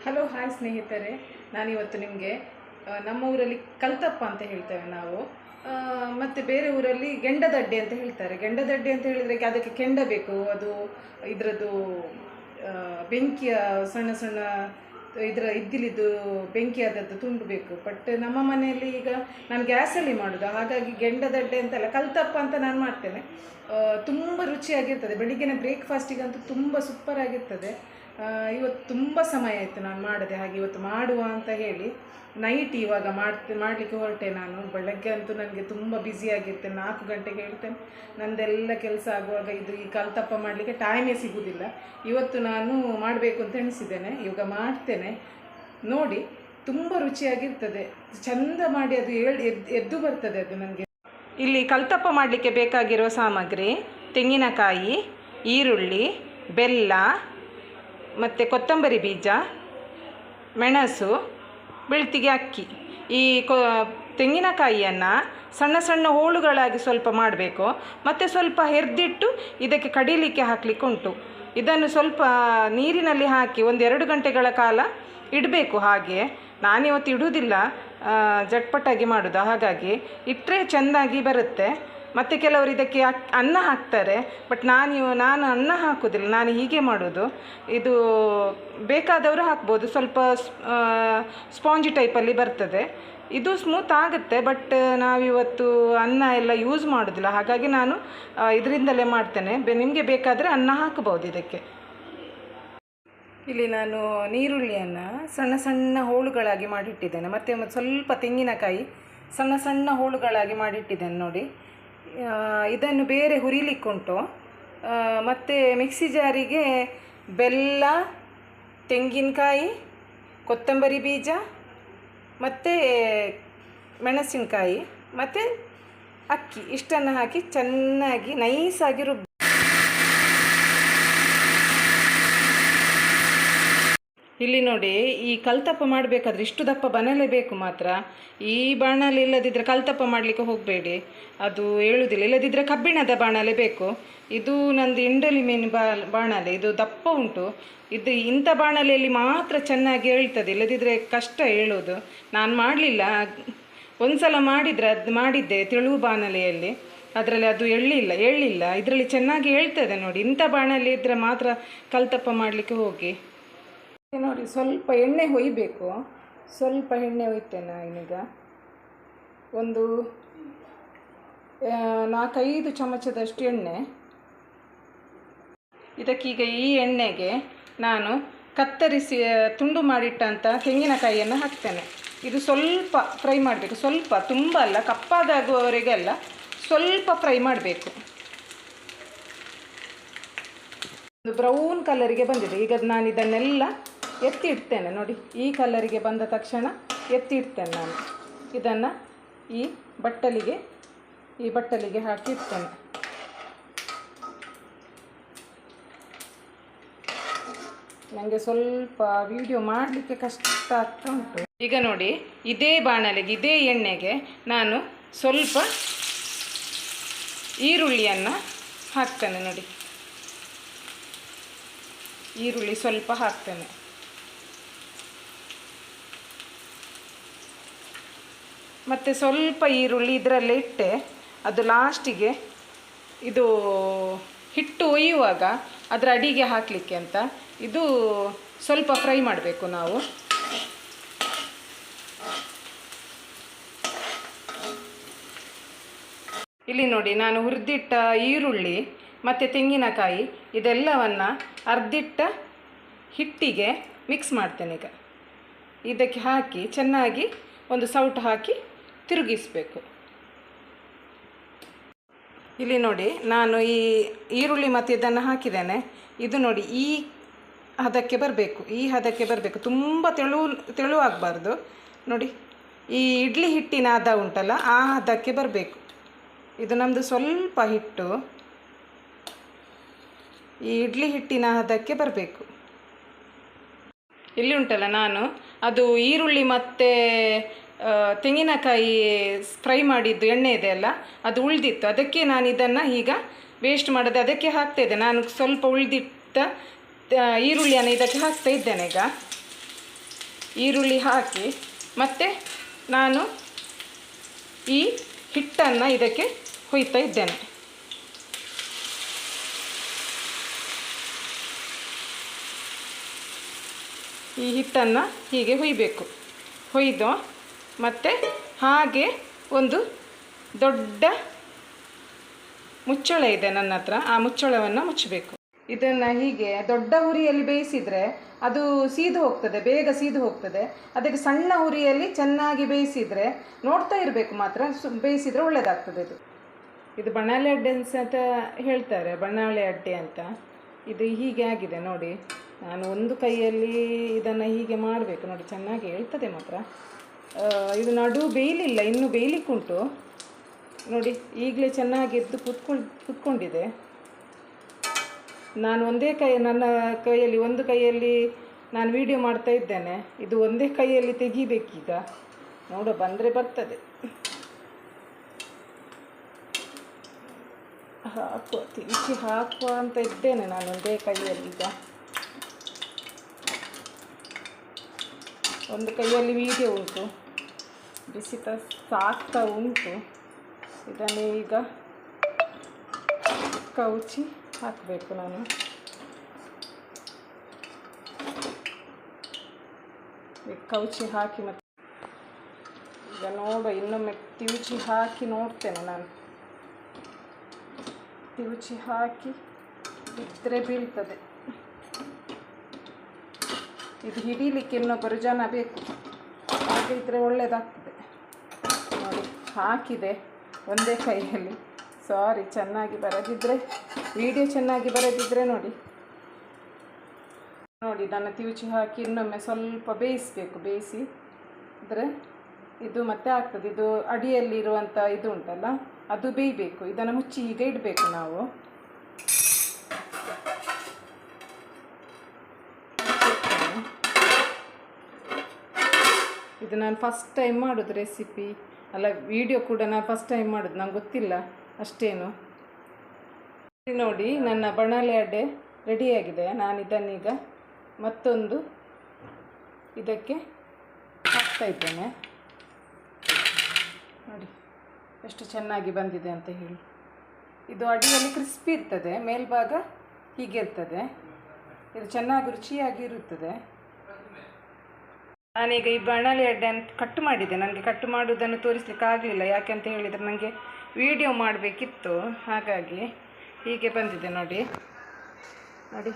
Hello hi ಸ್ನೇಹಿತರೆ, ನಾನಿವತ್ತು ನಿಮಗೆ ನಮ್ಮ ಊರಲ್ಲಿ ಕಲ್ತಪ್ಪ ಅಂತ ಹೇಳ್ತೇವೆ ನಾವು. ಮತ್ತು ಬೇರೆ ಊರಲ್ಲಿ ಗೆಂಡದಡ್ಡೆ ಅಂತ ಹೇಳ್ತಾರೆ. ಗೆಂಡದಡ್ಡೆ ಅಂತ ಹೇಳಿದರೆ ಅದಕ್ಕೆ ಕೆಂಡ ಬೇಕು. ಅದು ಇದರದ್ದು ಬೆಂಕಿಯ ಸಣ್ಣ ಸಣ್ಣ ಇದ್ದಿಲಿದ್ದು ಬೆಂಕಿ ಆದದ್ದು ತುಂಡು ಬೇಕು. ಬಟ್ ನಮ್ಮ ಮನೆಯಲ್ಲಿ ಈಗ ನಾನು ಗ್ಯಾಸಲ್ಲಿ ಮಾಡೋದು, ಹಾಗಾಗಿ ಗೆಂಡದಡ್ಡೆ ಅಂತಲ್ಲ, ಕಲ್ತಪ್ಪ ಅಂತ ನಾನು ಮಾಡ್ತೇನೆ. ತುಂಬ ರುಚಿಯಾಗಿರ್ತದೆ. ಬೆಳಿಗ್ಗಿನ ಬ್ರೇಕ್ಫಾಸ್ಟಿಗಂತೂ ತುಂಬ ಸೂಪರಾಗಿರ್ತದೆ. ಇವತ್ತು ತುಂಬ ಸಮಯ ಆಯಿತು ನಾನು ಮಾಡದೆ, ಹಾಗೆ ಇವತ್ತು ಮಾಡುವ ಅಂತ ಹೇಳಿ ನೈಟ್ ಇವಾಗ ಮಾಡಲಿಕ್ಕೆ ಹೊರಟೆ ನಾನು. ಬೆಳಗ್ಗೆ ಅಂತೂ ನನಗೆ ತುಂಬ ಬ್ಯುಸಿಯಾಗಿರ್ತೇನೆ. 4 ಗಂಟೆಗೆ ಹೇಳ್ತೇನೆ, ನಂದೆಲ್ಲ ಕೆಲಸ ಆಗುವಾಗ ಈ ಕಲ್ತಪ್ಪ ಮಾಡಲಿಕ್ಕೆ ಟೈಮೇ ಸಿಗೋದಿಲ್ಲ. ಇವತ್ತು ನಾನು ಮಾಡಬೇಕು ಅಂತ ಎಣಿಸಿದ್ದೇನೆ, ಇವಾಗ ಮಾಡ್ತೇನೆ. ನೋಡಿ, ತುಂಬ ರುಚಿಯಾಗಿರ್ತದೆ, ಚೆಂದ ಮಾಡಿ ಅದು ಎದ್ದು ಬರ್ತದೆ ಅದು ನನಗೆ. ಇಲ್ಲಿ ಕಲ್ತಪ್ಪ ಮಾಡಲಿಕ್ಕೆ ಬೇಕಾಗಿರೋ ಸಾಮಗ್ರಿ: ತೆಂಗಿನಕಾಯಿ, ಈರುಳ್ಳಿ, ಬೆಲ್ಲ, ಮತ್ತು ಕೊತ್ತಂಬರಿ ಬೀಜ, ಮೆಣಸು, ಬೆಳ್ತಿಗೆ ಅಕ್ಕಿ. ಈ ತೆಂಗಿನಕಾಯಿಯನ್ನು ಸಣ್ಣ ಸಣ್ಣ ಹೋಳುಗಳಾಗಿ ಸ್ವಲ್ಪ ಮಾಡಬೇಕು, ಮತ್ತು ಸ್ವಲ್ಪ ಹೆರ್ದಿಟ್ಟು ಇದಕ್ಕೆ ಕಡಿಲಿಕ್ಕೆ ಹಾಕಲಿಕ್ಕೆ ಉಂಟು. ಇದನ್ನು ಸ್ವಲ್ಪ ನೀರಿನಲ್ಲಿ ಹಾಕಿ 1-2 ಗಂಟೆಗಳ ಕಾಲ ಇಡಬೇಕು. ಹಾಗೆ ನಾನಿವತ್ತು ಇಡುವುದಿಲ್ಲ, ಜಟ್ಪಟಾಗಿ ಮಾಡೋದು, ಹಾಗಾಗಿ ಇಟ್ಟರೆ ಚೆಂದಾಗಿ ಬರುತ್ತೆ. ಮತ್ತು ಕೆಲವರು ಇದಕ್ಕೆ ಅನ್ನ ಹಾಕ್ತಾರೆ, ಬಟ್ ನಾನು ಅನ್ನ ಹಾಕೋದಿಲ್ಲ, ನಾನು ಹೀಗೆ ಮಾಡೋದು. ಇದು ಬೇಕಾದವರು ಹಾಕ್ಬೋದು, ಸ್ವಲ್ಪ ಸ್ಪಾಂಜಿ ಟೈಪಲ್ಲಿ ಬರ್ತದೆ. ಇದು ಸ್ಮೂತ್ ಆಗುತ್ತೆ, ಬಟ್ ನಾವಿವತ್ತು ಅನ್ನ ಎಲ್ಲ ಯೂಸ್ ಮಾಡೋದಿಲ್ಲ, ಹಾಗಾಗಿ ನಾನು ಇದರಿಂದಲೇ ಮಾಡ್ತೇನೆ. ನಿಮಗೆ ಬೇಕಾದರೆ ಅನ್ನ ಹಾಕಬಹುದು ಇದಕ್ಕೆ. ಇಲ್ಲಿ ನಾನು ನೀರುಳ್ಳಿಯನ್ನು ಸಣ್ಣ ಸಣ್ಣ ಹೋಳುಗಳಾಗಿ ಮಾಡಿಟ್ಟಿದ್ದೇನೆ, ಮತ್ತು ಸ್ವಲ್ಪ ತೆಂಗಿನಕಾಯಿ ಸಣ್ಣ ಸಣ್ಣ ಹೋಳುಗಳಾಗಿ ಮಾಡಿಟ್ಟಿದ್ದೇನೆ ನೋಡಿ. ಇದನ್ನು ಬೇರೆ ಹುರಿಲಿಕ್ಕುಂಟು. ಮತ್ತು ಮಿಕ್ಸಿ ಜಾರಿಗೆ ಬೆಲ್ಲ, ತೆಂಗಿನಕಾಯಿ, ಕೊತ್ತಂಬರಿ ಬೀಜ, ಮತ್ತು ಮೆಣಸಿನಕಾಯಿ, ಮತ್ತು ಅಕ್ಕಿ ಇಷ್ಟನ್ನು ಹಾಕಿ ಚೆನ್ನಾಗಿ ನೈಸಾಗಿ ರುಬ್ಬಿ. ಇಲ್ಲಿ ನೋಡಿ, ಈ ಕಲ್ತಪ್ಪ ಮಾಡಬೇಕಾದ್ರೆ ಇಷ್ಟು ದಪ್ಪ ಬಾಣಲೆ ಬೇಕು ಮಾತ್ರ. ಈ ಬಾಣಲೆ ಇಲ್ಲದಿದ್ದರೆ ಕಲ್ತಪ್ಪ ಮಾಡಲಿಕ್ಕೆ ಹೋಗಬೇಡಿ, ಅದು ಏಳುವುದಿಲ್ಲ. ಇಲ್ಲದಿದ್ದರೆ ಕಬ್ಬಿಣದ ಬಾಣಲೆ ಬೇಕು. ಇದು ನಂದು ಇಂಡಲಿ ಮೀನು ಬಾಣಲೆ, ಇದು ದಪ್ಪ ಉಂಟು. ಇಂಥ ಬಾಣಲೆಯಲ್ಲಿ ಮಾತ್ರ ಚೆನ್ನಾಗಿ ಏಳ್ತದೆ, ಇಲ್ಲದಿದ್ದರೆ ಕಷ್ಟ ಏಳೋದು. ನಾನು ಮಾಡಲಿಲ್ಲ, ಒಂದು ಸಲ ಮಾಡಿದ್ದೆ ತೆಳುವು ಬಾಣಲೆಯಲ್ಲಿ, ಅದರಲ್ಲಿ ಅದು ಏಳಲಿಲ್ಲ. ಇದರಲ್ಲಿ ಚೆನ್ನಾಗಿ ಏಳ್ತದೆ ನೋಡಿ. ಇಂಥ ಬಾಣಲೆ ಇದ್ದರೆ ಮಾತ್ರ ಕಲ್ತಪ್ಪ ಮಾಡಲಿಕ್ಕೆ ಹೋಗಿ. ನೋಡಿ, ಸ್ವಲ್ಪ ಎಣ್ಣೆ ಹೊಯ್ಬೇಕು. ಸ್ವಲ್ಪ ಎಣ್ಣೆ ಹೊಯ್ತೇನೆ ನಾನೀಗ. ಒಂದು 4-5 ಚಮಚದಷ್ಟು ಎಣ್ಣೆ. ಇದಕ್ಕೀಗ ಈ ಎಣ್ಣೆಗೆ ನಾನು ಕತ್ತರಿಸಿ ತುಂಡು ಮಾಡಿಟ್ಟಂಥ ತೆಂಗಿನಕಾಯಿಯನ್ನು ಹಾಕ್ತೇನೆ. ಇದು ಸ್ವಲ್ಪ ಫ್ರೈ ಮಾಡಬೇಕು, ಸ್ವಲ್ಪ, ತುಂಬ ಅಲ್ಲ, ಕಪ್ಪಾಗುವವರೆಗೆಲ್ಲ ಸ್ವಲ್ಪ ಫ್ರೈ ಮಾಡಬೇಕು. ಒಂದು ಬ್ರೌನ್ ಕಲರಿಗೆ ಬಂದಿದೆ. ಈಗ ನಾನು ಇದನ್ನೆಲ್ಲ ಎತ್ತಿ ಇಡ್ತೇನೆ ನೋಡಿ. ಈ ಕಲರಿಗೆ ಬಂದ ತಕ್ಷಣ ಎತ್ತಿ ಇಡ್ತೇನೆ ನಾನು. ಇದನ್ನು ಈ ಬಟ್ಟಲಿಗೆ ಹಾಕಿ ಇಡ್ತೇನೆ. ನನಗೆ ಸ್ವಲ್ಪ ವಿಡಿಯೋ ಮಾಡಲಿಕ್ಕೆ ಕಷ್ಟ ಆಗ್ತಾ ಉಂಟು. ಈಗ ನೋಡಿ, ಇದೇ ಬಾಣಲೆಗೆ, ಇದೇ ಎಣ್ಣೆಗೆ ನಾನು ಸ್ವಲ್ಪ ಈರುಳ್ಳಿಯನ್ನು ಹಾಕ್ತೇನೆ ನೋಡಿ. ಈರುಳ್ಳಿ ಸ್ವಲ್ಪ ಹಾಕ್ತೇನೆ. ಮತ್ತು ಸ್ವಲ್ಪ ಈರುಳ್ಳಿ ಇದರಲ್ಲೇ ಇಟ್ಟೆ, ಅದು ಲಾಸ್ಟಿಗೆ ಇದು ಹಿಟ್ಟು ಒಯ್ಯುವಾಗ ಅದರ ಅಡಿಗೆ ಹಾಕಲಿಕ್ಕೆ ಅಂತ ಇದು ಸ್ವಲ್ಪ ಫ್ರೈ ಮಾಡಬೇಕು ನಾವು. ಇಲ್ಲಿ ನೋಡಿ, ನಾನು ಹುರಿದಿಟ್ಟ ಈರುಳ್ಳಿ ಮತ್ತು ತೆಂಗಿನಕಾಯಿ ಇದೆಲ್ಲವನ್ನು ಅರ್ಧಿಟ್ಟ ಹಿಟ್ಟಿಗೆ ಮಿಕ್ಸ್ ಮಾಡ್ತೇನೆ. ಈಗ ಇದಕ್ಕೆ ಹಾಕಿ ಚೆನ್ನಾಗಿ ಒಂದು ಸೌಟು ಹಾಕಿ ತಿರುಗಿಸಬೇಕು. ಇಲ್ಲಿ ನೋಡಿ, ನಾನು ಈ ಈರುಳ್ಳಿ ಮತ್ತು ಇದನ್ನು ಹಾಕಿದ್ದೇನೆ. ಇದು ನೋಡಿ, ಈ ಹದಕ್ಕೆ ಬರಬೇಕು, ತುಂಬ ತೆಳುವಾಗಬಾರ್ದು ನೋಡಿ. ಈ ಇಡ್ಲಿ ಹಿಟ್ಟಿನ ಹದ ಉಂಟಲ್ಲ, ಆ ಹದಕ್ಕೆ ಬರಬೇಕು. ಇದು ನಮ್ಮದು ಸ್ವಲ್ಪ ಹಿಟ್ಟು ಈ ಇಡ್ಲಿ ಹಿಟ್ಟಿನ ಹದಕ್ಕೆ ಬರಬೇಕು. ಇಲ್ಲಿ ಉಂಟಲ್ಲ, ನಾನು ಅದು ಈರುಳ್ಳಿ ಮತ್ತು ತೆಂಗಿನಕಾಯಿ ಫ್ರೈ ಮಾಡಿದ್ದು ಎಣ್ಣೆ ಇದೆ ಅಲ್ಲ, ಅದು ಉಳಿದಿತ್ತು. ಅದಕ್ಕೆ ನಾನು ಇದನ್ನು ಈಗ ವೇಸ್ಟ್ ಮಾಡದೆ ಅದಕ್ಕೆ ಹಾಕ್ತಾಯಿದ್ದೆ. ನಾನು ಸ್ವಲ್ಪ ಉಳಿದಿಟ್ಟ ಈರುಳ್ಳಿಯನ್ನು ಇದಕ್ಕೆ ಹಾಕ್ತಾ ಇದ್ದೇನೆ. ಈಗ ಈರುಳ್ಳಿ ಹಾಕಿ ಮತ್ತು ನಾನು ಈ ಹಿಟ್ಟನ್ನು ಇದಕ್ಕೆ ಹುಯ್ತಾ ಇದ್ದೇನೆ. ಈ ಹಿಟ್ಟನ್ನು ಹೀಗೆ ಹುಯ್ಬೇಕು. ಹುಯ್ದು ಮತ್ತು ಹಾಗೆ ಒಂದು ದೊಡ್ಡ ಮುಚ್ಚಳ ಇದೆ ನನ್ನ ಹತ್ರ, ಆ ಮುಚ್ಚಳವನ್ನು ಮುಚ್ಚಬೇಕು. ಇದನ್ನು ಹೀಗೆ ದೊಡ್ಡ ಹುರಿಯಲ್ಲಿ ಬೇಯಿಸಿದರೆ ಅದು ಸೀದು ಹೋಗ್ತದೆ, ಬೇಗ ಸೀದು ಹೋಗ್ತದೆ. ಅದಕ್ಕೆ ಸಣ್ಣ ಹುರಿಯಲ್ಲಿ ಚೆನ್ನಾಗಿ ಬೇಯಿಸಿದರೆ ನೋಡ್ತಾ ಇರಬೇಕು ಮಾತ್ರ, ಬೇಯಿಸಿದರೆ ಒಳ್ಳೆಯದಾಗ್ತದೆ. ಇದು ಬಣಾಲೆ ಅಡ್ಡೆ ಅಂತ ಹೇಳ್ತಾರೆ, ಬಣಾಲೆ ಅಡ್ಡೆ ಅಂತ. ಇದು ಹೀಗೆ ಆಗಿದೆ ನೋಡಿ. ನಾನು ಒಂದು ಕೈಯಲ್ಲಿ ಇದನ್ನು ಹೀಗೆ ಮಾಡಬೇಕು ನೋಡಿ, ಚೆನ್ನಾಗಿ ಹೇಳ್ತದೆ ಮಾತ್ರ. ಇದು ನಡು ಬೇಯಲಿಲ್ಲ, ಇನ್ನೂ ಬೇಯಲಿಕ್ಕುಂಟು ನೋಡಿ. ಈಗಲೇ ಚೆನ್ನಾಗಿ ಎದ್ದು ಕುತ್ಕೊಂಡಿದೆ. ನಾನು ಒಂದೇ ಕೈ, ನನ್ನ ಕೈಯಲ್ಲಿ ಒಂದು ಕೈಯಲ್ಲಿ ನಾನು ವಿಡಿಯೋ ಮಾಡ್ತಾ ಇದ್ದೇನೆ, ಇದು ಒಂದೇ ಕೈಯಲ್ಲಿ ತೆಗಿಬೇಕೀಗ. ನೋಡು ಬಂದರೆ ಬರ್ತದೆ. ಹಾಕುವ, ತಿರುಚಿ ಹಾಕುವ ಅಂತ ಇದ್ದೇನೆ ನಾನು ಒಂದೇ ಕೈಯಲ್ಲಿ. ಈಗ ಒಂದು ಕೈಯಲ್ಲಿ ವಿಡಿಯೋ ಉಂಟು, ಬಿಸಿತ ಸಾಕ್ತಾ ಉಂಟು. ಇದನ್ನು ಈಗ ಕೌಚಿ ಹಾಕಬೇಕು ನಾನು. ಕೌಚಿ ಹಾಕಿ ಮತ್ತೆ ಈಗ ನೋಡು, ಇನ್ನೊಮ್ಮೆ ತಿರುಚಿ ಹಾಕಿ ನೋಡ್ತೇನೆ ನಾನು. ತಿರುಚಿ ಹಾಕಿ ಬಿದ್ದರೆ ಬೀಳ್ತದೆ. ಇದು ಹಿಡೀಲಿಕ್ಕೆ ಇನ್ನೊಬ್ಬರು ಜನ ಬೇಕು, ಹಾಗೆ ಇದ್ದರೆ ಒಳ್ಳೆಯದಾಗ್ತದೆ ನೋಡಿ. ಹಾಕಿದೆ ಒಂದೇ ಕೈಯಲ್ಲಿ. ಸಾರಿ, ಚೆನ್ನಾಗಿ ಬರದಿದ್ದರೆ, ವಿಡಿಯೋ ಚೆನ್ನಾಗಿ ಬರದಿದ್ದರೆ ನೋಡಿ. ಇದನ್ನು ತಿರುಚಿ ಹಾಕಿ ಇನ್ನೊಮ್ಮೆ ಸ್ವಲ್ಪ ಬೇಯಿಸಬೇಕು. ಬೇಯಿಸಿ ಇದ್ದರೆ ಇದು ಮತ್ತೆ ಆಗ್ತದೆ. ಇದು ಅಡಿಯಲ್ಲಿರುವಂಥ ಇದು ಉಂಟಲ್ಲ, ಅದು ಬೇಯಬೇಕು. ಇದನ್ನು ಮುಚ್ಚಿ ಈಗ ಇಡಬೇಕು ನಾವು. ಇದು ನಾನು ಫಸ್ಟ್ ಟೈಮ್ ಮಾಡೋದು ರೆಸಿಪಿ ಅಲ್ಲ, ವಿಡಿಯೋ ಕೂಡ ನಾನು ಫಸ್ಟ್ ಟೈಮ್ ಮಾಡೋದು, ನಂಗೆ ಗೊತ್ತಿಲ್ಲ ಅಷ್ಟೇನು. ನೋಡಿ ನನ್ನ ಬಣಾಲೆ ಅಡ್ಡೆ ರೆಡಿಯಾಗಿದೆ. ನಾನು ಇದನ್ನೀಗ ಮತ್ತೊಂದು ಇದಕ್ಕೆ ಹಾಕ್ತಾ ಇದ್ದೇನೆ. ನೋಡಿ ಎಷ್ಟು ಚೆನ್ನಾಗಿ ಬಂದಿದೆ ಅಂತ ಹೇಳಿ. ಇದು ಅಡಿಯಲ್ಲಿ ಕ್ರಿಸ್ಪಿ ಇರ್ತದೆ, ಮೇಲ್ಭಾಗ ಹೀಗೆ ಇರ್ತದೆ. ಇದು ಚೆನ್ನಾಗಿ ರುಚಿಯಾಗಿರುತ್ತದೆ. ನಾನೀಗ ಈ ಬಣಾಲೆ ಅಡ್ಡೆಯನ್ನು ಕಟ್ ಮಾಡಿದೆ. ನನಗೆ ಕಟ್ ಮಾಡುವುದನ್ನು ತೋರಿಸ್ಲಿಕ್ಕೆ ಆಗಲಿಲ್ಲ, ಯಾಕೆಂತ ಹೇಳಿದರೆ ನನಗೆ ವಿಡಿಯೋ ಮಾಡಬೇಕಿತ್ತು, ಹಾಗಾಗಿ ಹೀಗೆ ಬಂದಿದೆ ನೋಡಿ. ನೋಡಿ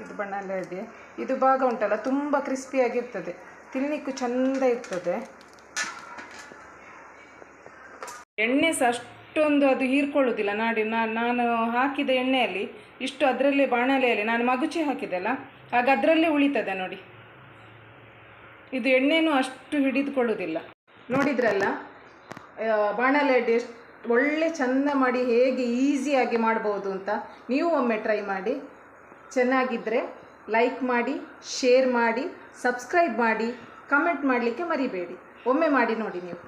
ಇದು ಬಣಾಲೆ ಅಡ್ಡೆ. ಇದು ಭಾಗ ಉಂಟಲ್ಲ ತುಂಬ ಕ್ರಿಸ್ಪಿಯಾಗಿರ್ತದೆ, ತಿನ್ನಲಿಕ್ಕೂ ಚೆಂದ ಇರ್ತದೆ. ಎಣ್ಣೆ ಸಹ ಅಷ್ಟೊಂದು ಅದು ಹೀರ್ಕೊಳ್ಳೋದಿಲ್ಲ. ನಾನು ಹಾಕಿದ ಎಣ್ಣೆಯಲ್ಲಿ ಇಷ್ಟು ಅದರಲ್ಲೇ ಬಾಣಲೆಯಲ್ಲಿ ನಾನು ಮಗುಚಿ ಹಾಕಿದೆಲ್ಲ, ಆಗ ಅದರಲ್ಲೇ ಉಳಿತದೆ ನೋಡಿ. ಇದು ಎಣ್ಣೆನೂ ಅಷ್ಟು ಹಿಡಿದುಕೊಳ್ಳೋದಿಲ್ಲ. ನೋಡಿದ್ರಲ್ಲ ಬಾಣಲೆ ಅಡ್ಡೆ ಒಳ್ಳೆ ಚೆಂದ ಮಾಡಿ ಹೇಗೆ ಈಸಿಯಾಗಿ ಮಾಡ್ಬೋದು ಅಂತ. ನೀವು ಒಮ್ಮೆ ಟ್ರೈ ಮಾಡಿ. ಚೆನ್ನಾಗಿದ್ದರೆ ಲೈಕ್ ಮಾಡಿ, ಶೇರ್ ಮಾಡಿ, ಸಬ್ಸ್ಕ್ರೈಬ್ ಮಾಡಿ, ಕಮೆಂಟ್ ಮಾಡಲಿಕ್ಕೆ ಮರಿಬೇಡಿ. ಒಮ್ಮೆ ಮಾಡಿ ನೋಡಿ ನೀವು.